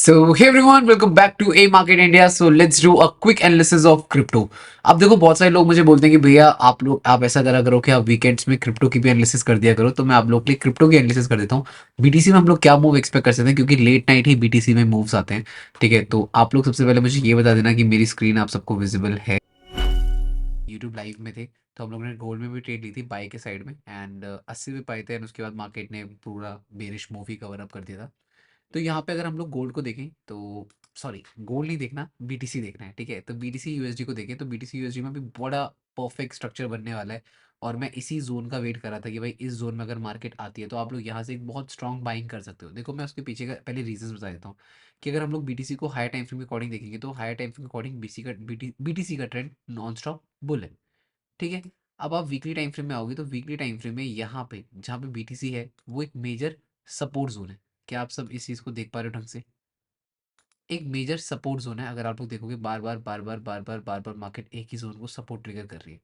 So hey everyone, welcome back to A Market India. So let's do a quick analysis of crypto. अब देखो बहुत सारे लोग मुझे बोलते हैं कि भैया आप ऐसा करा करो कि आप वीकेंड्स में क्रिप्टो की भी एनालिसिस कर दिया करो, तो मैं आप लोग के लिए क्रिप्टो की एनालिसिस कर देता हूँ। बीटीसी में हम लोग क्या मूव एक्सपेक्ट कर सकते हैं, क्योंकि लेट नाइट ही बीटीसी में मूव्स आते हैं। ठीक है, तो आप लोग सबसे पहले मुझे ये बता देना कि मेरी स्क्रीन आप सबको विजिबल है। यूट्यूब लाइव में थे तो हम लोगों ने गोल्ड में भी ट्रेड ली थी बाई के साइड में, एंड 80 पे पाए थे, एंड उसके बाद मार्केट ने पूरा बेरिश मूव ही कवर अप कर दिया था। तो यहाँ पे अगर हम लोग गोल्ड को देखें तो सॉरी, गोल्ड नहीं देखना, बीटीसी देखना है। ठीक है, तो बीटीसी यूएसडी को देखें तो बीटीसी यूएसडी में भी बड़ा परफेक्ट स्ट्रक्चर बनने वाला है। और मैं इसी जोन का वेट कर रहा था कि भाई इस जोन में अगर मार्केट आती है तो आप लोग यहाँ से एक बहुत स्ट्रॉन्ग बाइंग कर सकते हो। देखो मैं उसके पीछे का पहले रीजंस बता देता हूँ कि अगर हम लोग बीटीसी को हायर टाइम फ्रेम के अकॉर्डिंग देखेंगे तो हायर टाइम फ्रेम के अकॉर्डिंग बीटीसी का ट्रेंड नॉन स्टॉप बुल है। ठीक है, अब आप वीकली टाइम फ्रेम में आओगे तो वीकली टाइम फ्रेम में यहाँ पे जहाँ पे बीटीसी है वो एक मेजर सपोर्ट जोन है। क्या आप सब इस चीज़ को देख पा रहे हो ढंग से? एक मेजर सपोर्ट जोन है। अगर आप लोग देखोगे बार बार मार्केट एक ही जोन को सपोर्ट ट्रिगर कर रही है।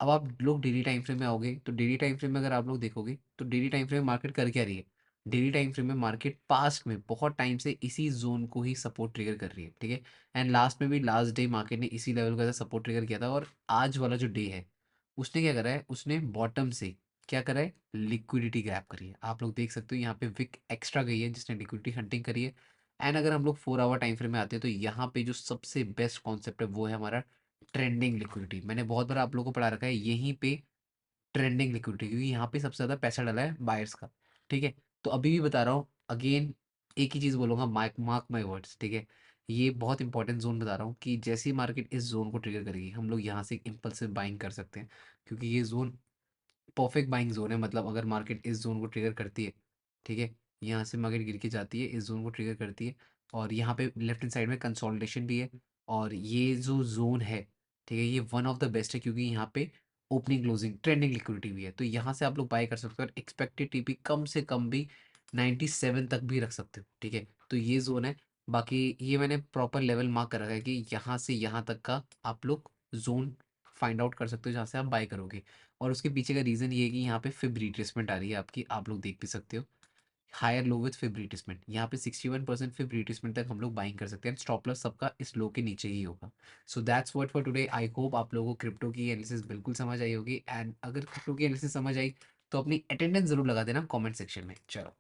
अब आप लोग डेली टाइम फ्रेम में आओगे तो डेली टाइम फ्रेम में अगर आप लोग देखोगे तो डेली टाइम फ्रेम में मार्केट कर क्या रही है? डेली टाइम फ्रेम में मार्केट पास्ट में बहुत टाइम से इसी जोन को ही सपोर्ट ट्रिगर कर रही है। ठीक है, एंड लास्ट में भी लास्ट डे मार्केट ने इसी लेवल का सपोर्ट ट्रिगर किया था। और आज वाला जो डे है उसने क्या करा है, उसने बॉटम से क्या करा है, लिक्विडिटी ग्रैब करी है। आप लोग देख सकते हो यहाँ पे विक एक्स्ट्रा गई है जिसने लिक्विडिटी हंटिंग करी है। एंड अगर हम लोग 4 आवर टाइम फ्रेम में आते हैं तो यहाँ पे जो सबसे बेस्ट कॉन्सेप्ट है वो है हमारा ट्रेंडिंग लिक्विडिटी। मैंने बहुत बार आप लोगों को पढ़ा रखा है यहीं पे ट्रेंडिंग लिक्विडिटी, क्योंकि यहाँ पे सबसे ज़्यादा पैसा डला है बायर्स का। ठीक है, तो अभी भी बता रहा हूँ अगेन, एक ही चीज़ बोलूँगा, मार्क मार्क माई वर्ड्स। ठीक है, ये बहुत इंपॉर्टेंट जोन बता रहा हूँ कि जैसी मार्केट इस जोन को ट्रिगर करेगी हम लोग यहाँ से एक इम्पल्सिव बाइंग कर सकते हैं, क्योंकि ये जोन परफेक्ट बाइंग जोन है। मतलब अगर मार्केट इस जोन को ट्रिगर करती है, ठीक है, यहाँ से मार्केट गिर के जाती है, इस जोन को ट्रिगर करती है, और यहाँ पे लेफ्ट हैंड साइड में कंसोलिडेशन भी है। और ये जो जोन है, ठीक है, ये वन ऑफ द बेस्ट है क्योंकि यहाँ पे ओपनिंग क्लोजिंग ट्रेंडिंग लिक्विडिटी भी है। तो यहाँ से आप लोग बाय कर सकते हो और एक्सपेक्टेड टीपी कम से कम भी 97 तक भी रख सकते हो। ठीक है, तो ये जोन है। बाकी ये मैंने प्रॉपर लेवल मार्क कर रखा है कि यहाँ से यहाँ तक का आप लोग जोन फाइंड आउट कर सकते हो जहाँ से आप बाय करोगे। और उसके पीछे का रीज़न ये है कि यहाँ पे फिब रिट्रेसमेंट आ रही है आपकी, आप लोग देख भी सकते हो। Higher low with Fib retracement, यहाँ पे 61% फिब रिट्रेसमेंट तक हम लोग बाइंग कर सकते हैं। स्टॉप लॉस सबका इस लो के नीचे ही होगा। So that's what for today. I hope आप लोगों को क्रिप्टो की एनालिसिस बिल्कुल समझ आई होगी, एंड अगर क्रिप्टो की एनालिसिस समझ आई तो अपनी अटेंडेंस जरूर लगा देना कमेंट सेक्शन में। चलो।